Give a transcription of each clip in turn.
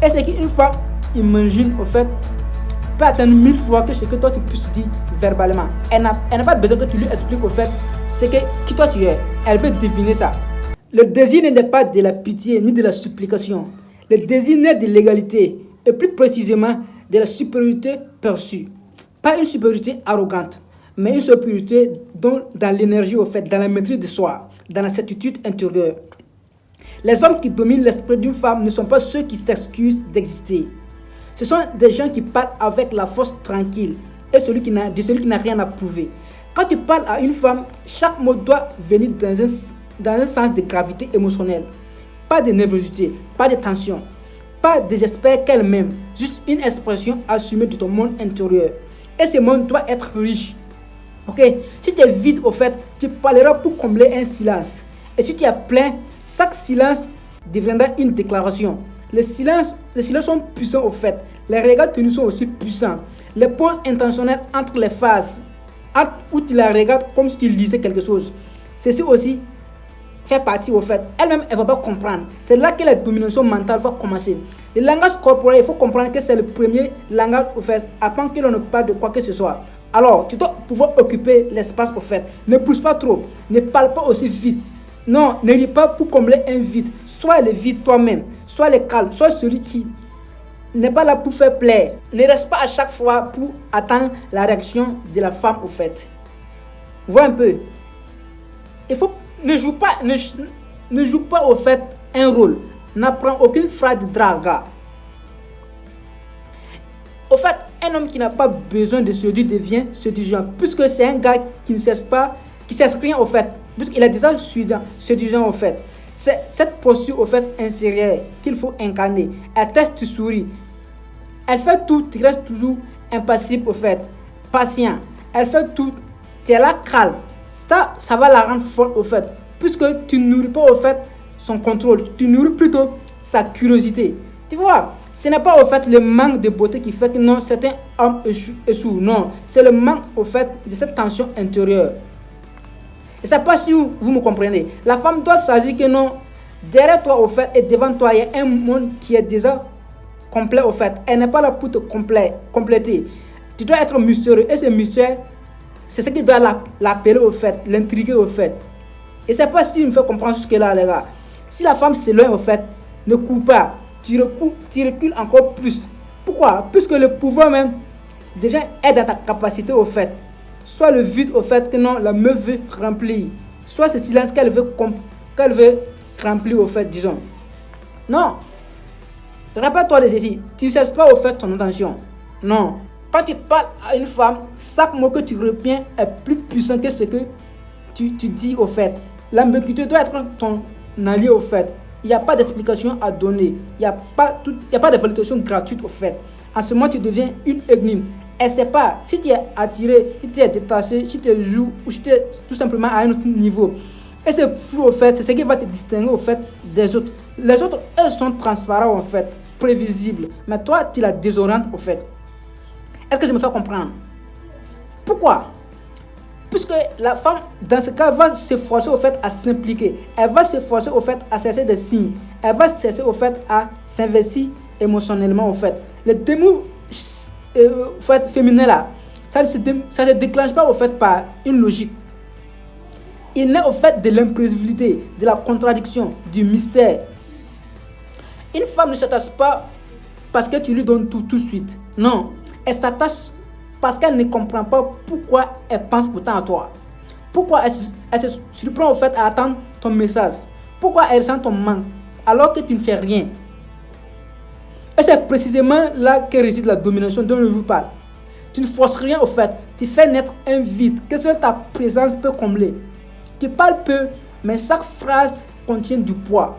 Et c'est qu'une fois, imagine, au fait, peut atteindre 1000 fois que ce que toi tu puisses dire verbalement. Elle n'a pas besoin que tu lui expliques, au fait, qui toi tu es. Elle veut deviner ça. Le désir n'est pas de la pitié ni de la supplication. Le désir naît de l'égalité et plus précisément de la supériorité perçue. Pas une supériorité arrogante, mais une supériorité dans l'énergie, au fait, dans la maîtrise de soi, dans la certitude intérieure. Les hommes qui dominent l'esprit d'une femme ne sont pas ceux qui s'excusent d'exister. Ce sont des gens qui parlent avec la force tranquille et de celui qui n'a rien à prouver. Quand tu parles à une femme, chaque mot doit venir dans un sens de gravité émotionnelle. Pas de nervosité, pas de tension, pas de j'espère qu'elle m'aime. Juste une expression assumée de ton monde intérieur. Et ce monde doit être riche. Ok? Si tu es vide, au fait, tu parleras pour combler un silence. Et si tu es plein, chaque silence deviendra une déclaration. Les silences sont puissants, au fait. Les regards tenus sont aussi puissants. Les pauses intentionnelles entre les phases, où tu la regardes comme si tu lisais quelque chose. Ceci aussi fait partie, au fait. Elle-même, elle ne va pas comprendre. C'est là que la domination mentale va commencer. Le langage corporel, il faut comprendre que c'est le premier langage, au fait, avant que l'on ne parle de quoi que ce soit. Alors, tu dois pouvoir occuper l'espace, au fait. Ne pousse pas trop. Ne parle pas aussi vite. Non, ne ris pas pour combler un vide. Sois le vide toi-même. Sois le calme. Sois celui qui n'est pas là pour faire plaisir. Ne reste pas à chaque fois pour attendre la réaction de la femme, au fait. Vois un peu. Ne joue pas, au fait, un rôle. N'apprends aucune phrase de draga. Au fait, un homme qui n'a pas besoin de séduire devient séduisant, puisque c'est un gars qui ne cesse rien, au fait, puisqu'il est déjà séduisant, au fait. C'est cette posture, au fait, intérieure qu'il faut incarner. Elle teste, tu souris. Elle fait tout, tu restes toujours impassible, au fait, patient. Elle fait tout, tu es là calme. Ça va la rendre forte, au fait, puisque tu ne nourris pas, au fait, son contrôle. Tu nourris plutôt sa curiosité. Tu vois, ce n'est pas, au fait, le manque de beauté qui fait que non, certains hommes échouent. Non, c'est le manque, au fait, de cette tension intérieure. Et c'est pas si vous me comprenez. La femme doit savoir que non, derrière toi, au fait, et devant toi, il y a un monde qui est déjà complet, au fait. Elle n'est pas là pour te compléter. Tu dois être mystérieux. Et ce mystère, c'est ce qui doit l'appeler, au fait, l'intriguer, au fait. Et c'est pas si tu me fais comprendre jusque-là, les gars. Si la femme s'éloigne, au fait, ne cours pas. Tu recules encore plus. Pourquoi? Puisque le pouvoir même est dans ta capacité, au fait. Soit le vide, au fait, que non, la meuf veut remplir. Soit ce silence qu'elle veut remplir, au fait, disons. Non. Rappelle-toi de ceci. Tu ne cherches pas, au fait, ton attention. Non. Quand tu parles à une femme, chaque mot que tu retiens est plus puissant que ce que tu dis, au fait. L'ambiguïté doit être ton allié, au fait. Il n'y a pas d'explication à donner. Il n'y a pas de validation gratuite, au fait. En ce moment, tu deviens une énigme. Elle ne sait pas si tu es attiré, si tu es détaché, si tu joues ou si tu es tout simplement à un autre niveau. Et c'est flou, au fait, c'est ce qui va te distinguer, au fait, des autres. Les autres, eux, sont transparents, en fait, prévisibles. Mais toi, tu la désorientes, au fait. Est-ce que je me fais comprendre? Pourquoi? Puisque la femme, dans ce cas, va s'efforcer, au fait, à s'impliquer. Elle va s'efforcer, au fait, à chercher des signes. Elle va chercher, au fait, à s'investir émotionnellement, au fait. Le démon féminin là, ça ne se déclenche pas, au fait, par une logique. Il naît, au fait, de l'imprévisibilité, de la contradiction, du mystère. Une femme ne s'attache pas parce que tu lui donnes tout de suite. Non, elle s'attache parce qu'elle ne comprend pas pourquoi elle pense autant à toi. Pourquoi elle se surprend, au fait, à attendre ton message. Pourquoi elle sent ton manque alors que tu ne fais rien. Et c'est précisément là que réside la domination dont je vous parle. Tu ne forces rien, au fait. Tu fais naître un vide que seule ta présence peut combler. Tu parles peu, mais chaque phrase contient du poids.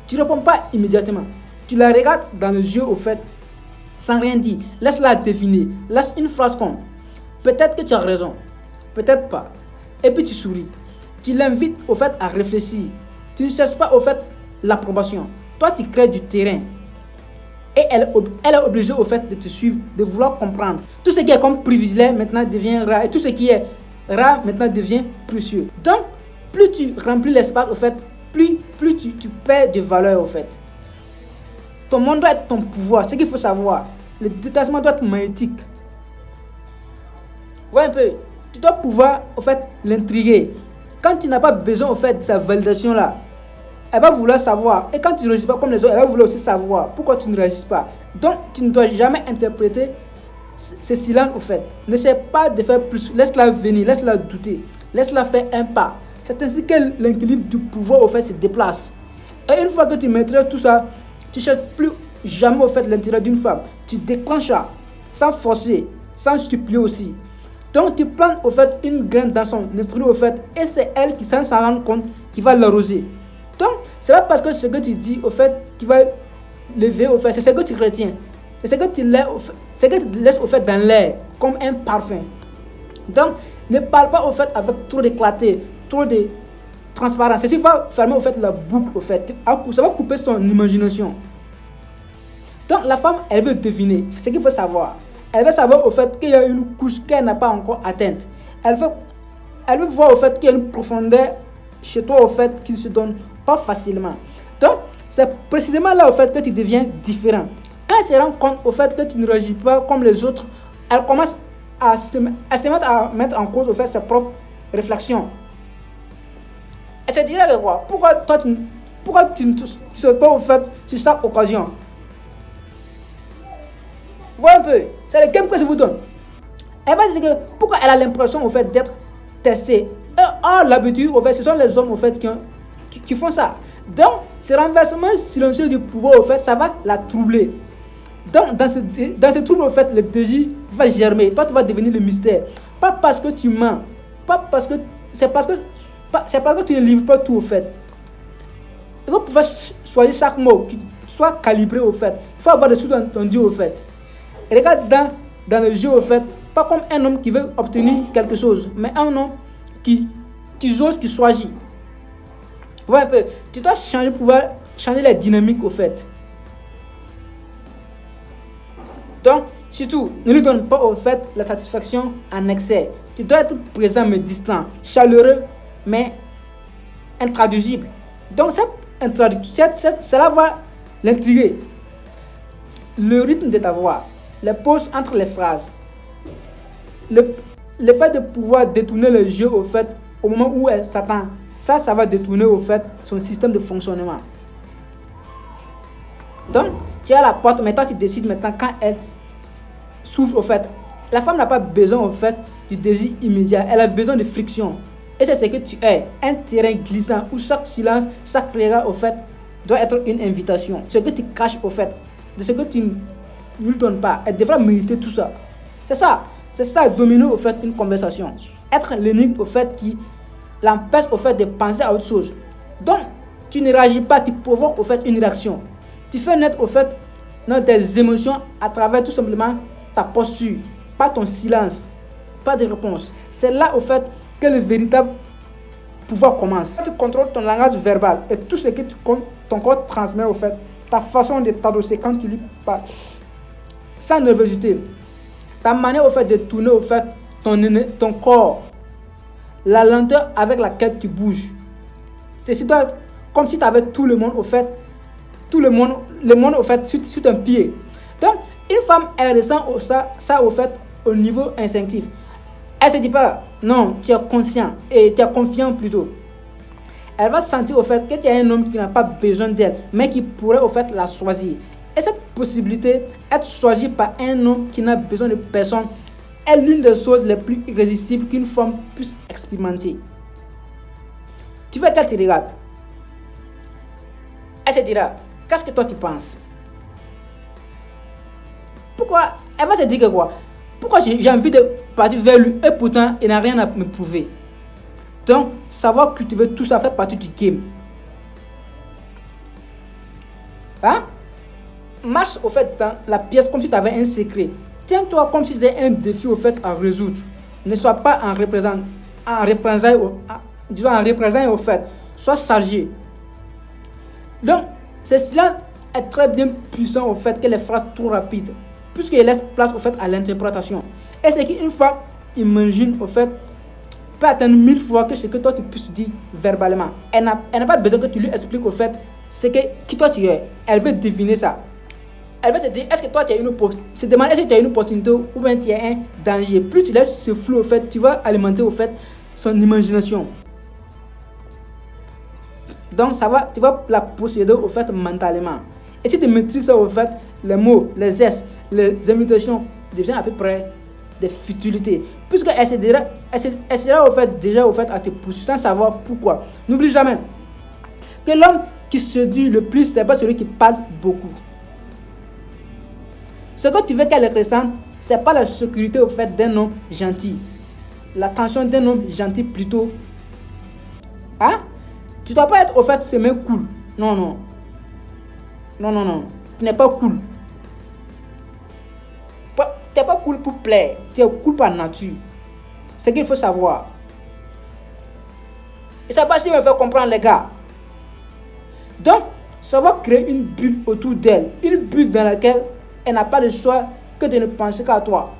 Tu ne réponds pas immédiatement. Tu la regardes dans les yeux, au fait, sans rien dire. Laisse-la deviner. Laisse une phrase comme « Peut-être que tu as raison. Peut-être pas. » Et puis tu souris. Tu l'invites, au fait, à réfléchir. Tu ne cherches pas, au fait, l'approbation. Toi, tu crées du terrain. Et elle est obligée, au fait, de te suivre, de vouloir comprendre. Tout ce qui est comme privilège maintenant devient rare. Et tout ce qui est rare maintenant devient précieux. Donc, plus tu remplis l'espace, au fait, plus tu perds de valeur, au fait. Ton monde doit être ton pouvoir. Ce qu'il faut savoir. Le détachement doit être magnétique. Vois un peu. Tu dois pouvoir, au fait, l'intriguer. Quand tu n'as pas besoin, au fait, de sa validation là, elle va vouloir savoir. Et quand tu ne réagis pas comme les autres, elle va vouloir aussi savoir pourquoi tu ne réagis pas. Donc, tu ne dois jamais interpréter ce silence, au fait. N'essaie pas de faire plus. Laisse-la venir, laisse-la douter. Laisse-la faire un pas. C'est ainsi que l'équilibre du pouvoir, au fait, se déplace. Et une fois que tu maîtrises tout ça, tu ne cherches plus jamais, au fait, l'intérêt d'une femme. Tu déclenches ça, sans forcer, sans supplier aussi. Donc, tu plantes, au fait, une graine dans son esprit, au fait, et c'est elle qui, sans s'en rendre compte, qui va l'arroser. Donc, c'est pas parce que ce que tu dis, au fait, qui va lever, au fait, c'est ce que tu retiens. C'est ce que tu laisses, au fait, dans l'air, comme un parfum. Donc, ne parle pas, au fait, avec trop d'éclaté, trop de transparence. Ceci va fermer, au fait, la boucle, au fait. Ça va couper son imagination. Donc, la femme, elle veut deviner. Ce qu'il faut savoir. Elle veut savoir, au fait, qu'il y a une couche qu'elle n'a pas encore atteinte. Elle veut voir, au fait, qu'il y a une profondeur chez toi, au fait, qui ne se donne pas facilement. Donc, c'est précisément là, au fait, que tu deviens différent. Quand elle se rend compte, au fait, que tu ne réagis pas comme les autres, elle commence à se mettre en cause, au fait, ses propres réflexions. Elle se dirait avec quoi? Pourquoi tu ne sautes pas, au fait, sur chaque occasion? Voilà un peu. C'est le game que je vous donne. Elle va dire que pourquoi elle a l'impression, au fait, d'être testée. L'habitude, au fait, ce sont les hommes, au fait, qui font ça. Donc, ce renversement silencieux du pouvoir, au fait, ça va la troubler. Donc, dans ce trouble, au fait, le désir va germer. Toi, tu vas devenir le mystère. Pas parce que tu mens. C'est parce que tu ne livres pas tout, au fait. Il faut pouvoir choisir chaque mot qui soit calibré, au fait. Il faut avoir des sous-entendus, au fait. Et regarde dans le jeu, au fait, pas comme un homme qui veut obtenir quelque chose, mais un homme qui ose, qui choisit. Voilà un peu. Tu dois pouvoir changer la dynamique, au fait. Donc, surtout, ne lui donne pas, au fait, la satisfaction en excès. Tu dois être présent mais distant, chaleureux mais intraduisible. Donc, cela va l'intriguer. Le rythme de ta voix, les pauses entre les phrases, le fait de pouvoir détourner le jeu, au fait, au moment où elle s'attend, ça va détourner, au fait, son système de fonctionnement. Donc, tu as la porte, mais toi tu décides maintenant quand elle s'ouvre, au fait. La femme n'a pas besoin, au fait, du désir immédiat, elle a besoin de friction. Et c'est ce que tu es, un terrain glissant où chaque silence, chaque regard, au fait, doit être une invitation. Ce que tu caches, au fait, de ce que tu ne lui donnes pas, elle devra mériter tout ça. C'est ça, dominer, au fait, une conversation. Être l'énigme, au fait, qui l'empêche, au fait, de penser à autre chose. Donc, tu ne réagis pas, tu provoques, au fait, une réaction. Tu fais naître, au fait, tes émotions à travers tout simplement ta posture, pas ton silence, pas de réponse. C'est là, au fait, que le véritable pouvoir commence. Tu contrôles ton langage verbal et tout ce que ton corps transmet, au fait, ta façon de t'adosser quand tu lui parles, sans nervosité, ta manière, au fait, de tourner, au fait, ton corps, la lenteur avec laquelle tu bouges. C'est comme si tu avais tout le monde, au fait, le monde, au fait, sur ton pied. Donc, une femme, elle ressent ça, au fait, au niveau instinctif. Elle se dit pas, non, tu es conscient, et tu es confiant plutôt. Elle va sentir, au fait, que tu es un homme qui n'a pas besoin d'elle, mais qui pourrait, au fait, la choisir. Et cette possibilité, être choisi par un homme qui n'a besoin de personne, est l'une des choses les plus irrésistibles qu'une femme puisse expérimenter. Tu veux qu'elle te regarde. Elle se dira, qu'est-ce que toi tu penses? Pourquoi? Elle va se dire que quoi? Pourquoi j'ai envie de partir vers lui et pourtant il n'a rien à me prouver? Donc, savoir cultiver tout ça fait partie du game. Hein? Marche, au fait, dans la pièce comme si tu avais un secret. Tiens-toi comme si c'était un défi, au fait, à résoudre. Ne sois pas en représailles, au fait. Sois chargé. Donc, ce silence est très bien puissant, au fait, que les phrases trop rapides, puisqu'il laisse place, au fait, à l'interprétation. Et c'est qu'une fois, imagine, au fait, peut atteindre 1000 fois que ce que toi tu puisses dire verbalement. Elle n'a pas besoin que tu lui expliques, au fait, qui toi tu es. Elle veut deviner ça. Elle va te dire, est-ce que toi tu as une opportunité, se demander est-ce que tu as une opportunité ou bien tu as un danger. Plus tu laisses ce flou, au fait, tu vas alimenter au fait son imagination. Donc tu vas la posséder au fait mentalement. Et si tu maîtrises ça au fait, les mots, les gestes, les imitations deviennent à peu près des futilités. Puisqu'elle sera au fait, déjà au fait à te pousser sans savoir pourquoi. N'oublie jamais que l'homme qui se dit le plus, ce n'est pas celui qui parle beaucoup. Ce que tu veux qu'elle ressente, ce n'est pas la sécurité au fait d'un homme gentil. L'attention d'un homme gentil plutôt. Hein? Tu ne dois pas être au fait c'est même cool. Non. Tu n'es pas cool. Tu n'es pas cool pour plaire. Tu es cool par nature. C'est ce qu'il faut savoir. Et ça va si me faire comprendre les gars. Donc, ça va créer une bulle autour d'elle. Une bulle dans laquelle elle n'a pas le choix que de ne penser qu'à toi.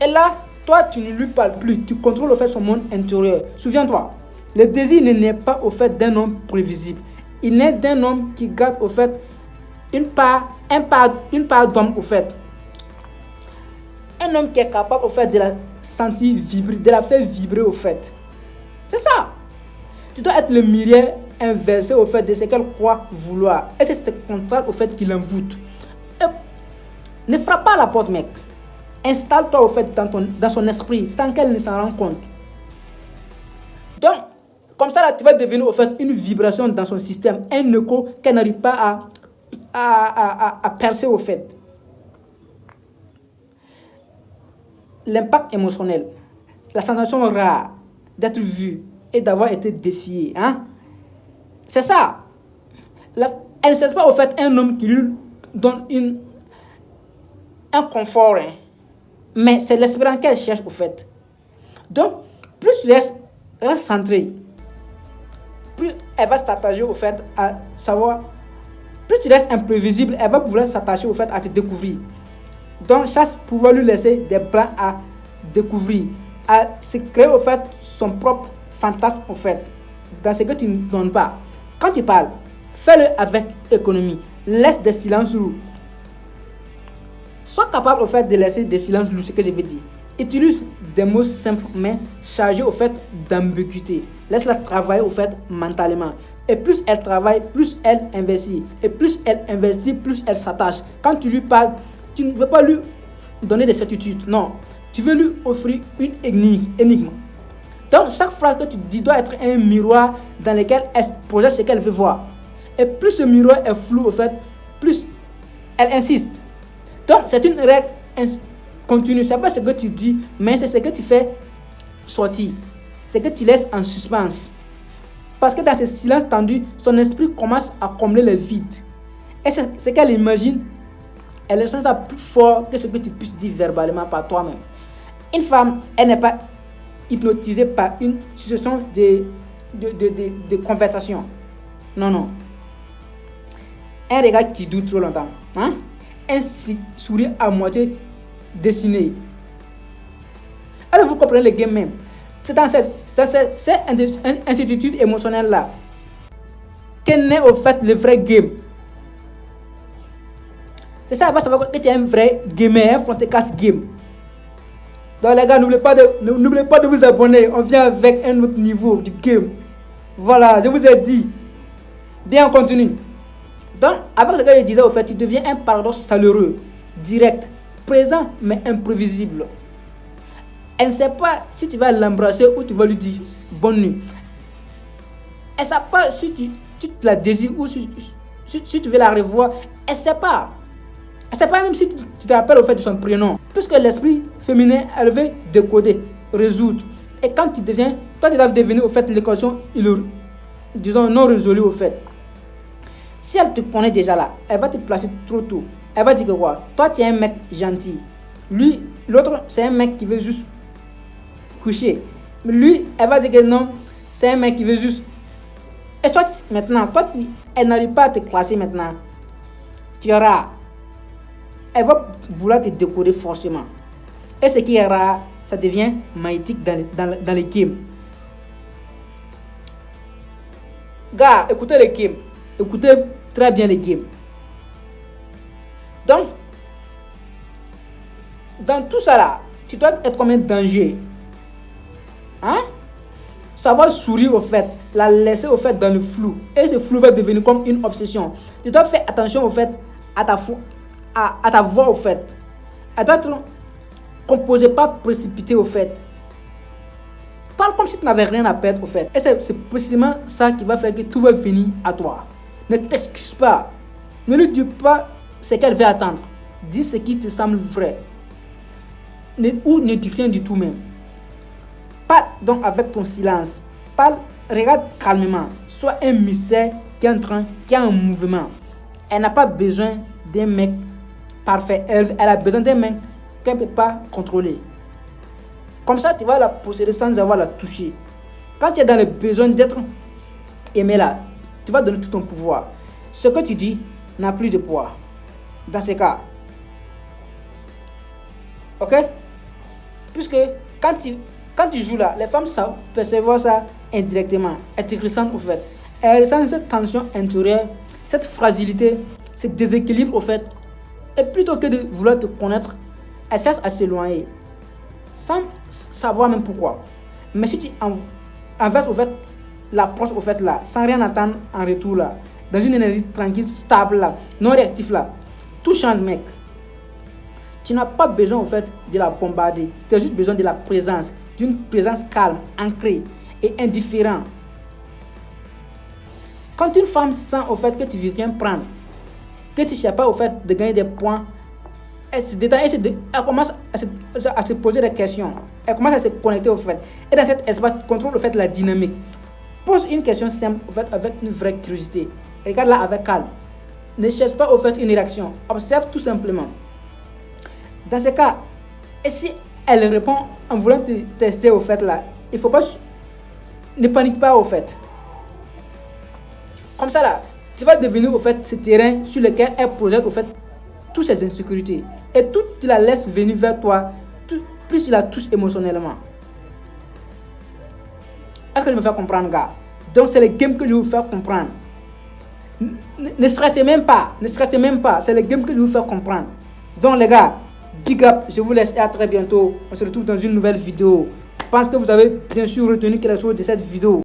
Et là, toi, tu ne lui parles plus. Tu contrôles au fait son monde intérieur. Souviens-toi, le désir ne naît pas au fait d'un homme prévisible. Il naît d'un homme qui garde au fait une part d'homme au fait. Un homme qui est capable au fait de la sentir vibrer, de la faire vibrer au fait. C'est ça. Tu dois être le miroir inversé au fait de ce qu'elle croit vouloir. Et c'est ce contraire au fait qui l'envoûte. Ne frappe pas à la porte, mec. Installe-toi au fait dans son esprit sans qu'elle ne s'en rende compte. Donc, comme ça, là, tu vas devenir au fait une vibration dans son système, un écho qu'elle n'arrive pas à percer au fait. L'impact émotionnel, la sensation rare d'être vu et d'avoir été défié. Hein? C'est ça. Elle ne cherche pas au fait un homme qui lui donne un confort. Hein? Mais c'est l'espérance qu'elle cherche au fait. Donc, plus tu laisses reste centré, plus elle va s'attacher au fait à savoir. Plus tu restes imprévisible, elle va pouvoir s'attacher au fait à te découvrir. Donc, chaque pouvoir lui laisser des plans à découvrir, à se créer au fait son propre fantasme au fait, dans ce que tu ne donnes pas. Quand tu parles, fais-le avec économie. Laisse des silences lourds. Sois capable au fait de laisser des silences lourds, ce que je veux dire. Utilise des mots simples mais chargés au fait d'ambiguïté. Laisse-la travailler au fait mentalement. Et plus elle travaille, plus elle investit. Et plus elle investit, plus elle s'attache. Quand tu lui parles, tu ne veux pas lui donner des certitudes. Non. Tu veux lui offrir une énigme. Donc, chaque phrase que tu dis doit être un miroir dans lequel elle projette ce qu'elle veut voir. Et plus ce miroir est flou, au fait, plus elle insiste. Donc, c'est une règle continue. Ce n'est pas ce que tu dis, mais c'est ce que tu fais sortir. C'est que tu laisses en suspens. Parce que dans ce silence tendu, son esprit commence à combler les vides. Et c'est ce qu'elle imagine. Elle ressent ça plus fort que ce que tu puisses dire verbalement par toi-même. Une femme, elle n'est pas hypnotisée par une succession de conversations. Non. Un regard qui dure trop longtemps. Hein? Un sourire à moitié dessiné. Alors vous comprenez le game même. C'est dans cette incertitude émotionnelle-là qu'est né au fait le vrai game. C'est ça, elle va savoir que tu es un vrai gamer, un frontecasse game. Donc les gars, n'oubliez pas de vous abonner. On vient avec un autre niveau du game. Voilà, je vous ai dit. Bien, on continue. Donc, avec ce que je disais au fait, tu deviens un paradoxe chaleureux, direct, présent mais imprévisible. Elle ne sait pas si tu vas l'embrasser ou tu vas lui dire bonne nuit. Elle ne sait pas si tu la désires ou si tu veux la revoir. Elle ne sait pas. Elle ne sait pas même si tu te rappelles au fait de son prénom. Puisque l'esprit féminin, elle veut décoder, résoudre. Et quand tu deviens, toi tu dois devenir au fait l'équation, disons non résolue au fait. Si elle te connaît déjà là, elle va te placer trop tôt. Elle va dire que quoi? Toi tu es un mec gentil. Lui, l'autre, c'est un mec qui veut juste coucher. Mais lui, elle va dire que non, c'est un mec qui veut juste. Et toi, maintenant, elle n'arrive pas à te classer maintenant. Tu auras. Elle va vouloir te décoder forcément. Et ce qui est rare, ça devient magnétique dans les games. Gars, écoutez les games. Écoutez très bien les games. Donc, dans tout ça là, tu dois être comme un danger. Hein? Savoir sourire au fait, la laisser au fait dans le flou. Et ce flou va devenir comme une obsession. Tu dois faire attention au fait à ta voix au fait. Elle doit être composée, pas précipitée au fait. Parle comme si tu n'avais rien à perdre au fait. Et c'est précisément ça qui va faire que tout va venir à toi. Ne t'excuse pas. Ne lui dis pas ce qu'elle veut attendre. Dis ce qui te semble vrai. Ou ne dis rien du tout même. Parle donc avec ton silence. Parle, regarde calmement. Sois un mystère qui est en mouvement. Elle n'a pas besoin d'un mec parfait. Elle a besoin d'un mec qu'elle ne peut pas contrôler. Comme ça, tu vas la posséder sans avoir la toucher. Quand tu es dans le besoin d'être aimé là, tu vas donner tout ton pouvoir. Ce que tu dis n'a plus de poids. Dans ces cas. Ok? Puisque quand tu joues là, les femmes savent percevoir ça indirectement. Elles te ressentent au fait. Elles ressentent cette tension intérieure, cette fragilité, ce déséquilibre au fait. Et plutôt que de vouloir te connaître, elles cherchent à s'éloigner. Sans savoir même pourquoi. Mais si tu inverses au fait l'approche au fait là, sans rien attendre en retour là, dans une énergie tranquille, stable là, non réactif là, tout change mec. Tu n'as pas besoin au fait de la bombarder. Tu as juste besoin de la présence, d'une présence calme, ancrée et indifférente. Quand une femme sent au fait que tu veux rien prendre, que tu ne cherches pas au fait de gagner des points, elle se détend, elle commence à se poser des questions. Elle commence à se connecter au fait. Et dans cet espace, tu contrôles au fait la dynamique. Pose une question simple au fait avec une vraie curiosité. Regarde-la avec calme. Ne cherche pas au fait une réaction. Observe tout simplement. Dans ce cas, et si elle répond en voulant te tester au fait là, il faut pas, ne panique pas au fait. Comme ça là, tu vas devenir au fait ce terrain sur lequel elle projette au fait toutes ses insécurités. Et tout tu la laisses venir vers toi, plus tu la touches émotionnellement. Est-ce que je me fais comprendre, gars? Donc c'est le game que je vais vous faire comprendre. Ne stressez même pas, c'est le game que je vais vous faire comprendre. Donc les gars, big up, je vous laisse et à très bientôt. On se retrouve dans une nouvelle vidéo. Je pense que vous avez bien sûr retenu quelque chose de cette vidéo.